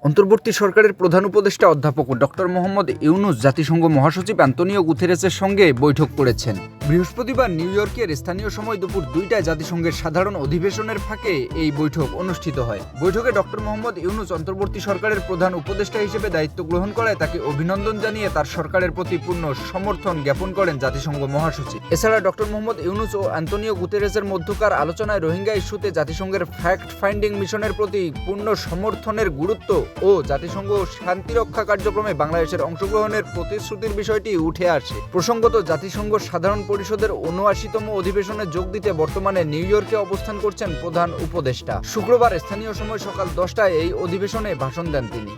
অন্তর্বর্তী সরকারের প্রধান উপদেষ্টা অধ্যাপক ডক্টর মোহাম্মদ ইউনূস জাতিসংঘ মহাসচিব অ্যান্তোনিও গুতেরেসের সঙ্গে বৈঠক করেছেন। বৃহস্পতিবার নিউ ইয়র্কের স্থানীয় সময় দুপুর 2টায় জাতিসংঘের সাধারণ অধিবেশনের ফাঁকে এই বৈঠক অনুষ্ঠিত হয়। বৈঠকে ডক্টর মোহাম্মদ ইউনূস অন্তর্বর্তী সরকারের প্রধান উপদেষ্টা হিসেবে দায়িত্ব গ্রহণ করায় তাকে অভিনন্দন জানিয়ে তার সরকারের প্রতি পূর্ণ সমর্থন জ্ঞাপন করেন জাতিসংঘ মহাসচিব। এছাড়া ডক্টর মোহাম্মদ ইউনূস ও অ্যান্তোনিও গুতেরেসের মধ্যকার আলোচনায় রোহিঙ্গা ইস্যুতে জাতিসংঘের ফ্যাক্ট ফাইন্ডিং মিশনের প্রতি পূর্ণ সমর্থনের গুরুত্ব ও জাতিসংঘ শান্তিরক্ষা কার্যক্রমে বাংলাদেশের অংশগ্রহণের প্রতিশ্রুতির বিষয়টি উঠে আসে। প্রসঙ্গত, জাতিসংঘ সাধারণ পরিষদের ৭৯তম অধিবেশনে যোগ দিতে বর্তমানে নিউ ইয়র্কে অবস্থান করছেন প্রধান উপদেষ্টা। শুক্রবার স্থানীয় সময় সকাল 10টায় এই অধিবেশনে ভাষণ দেন তিনি।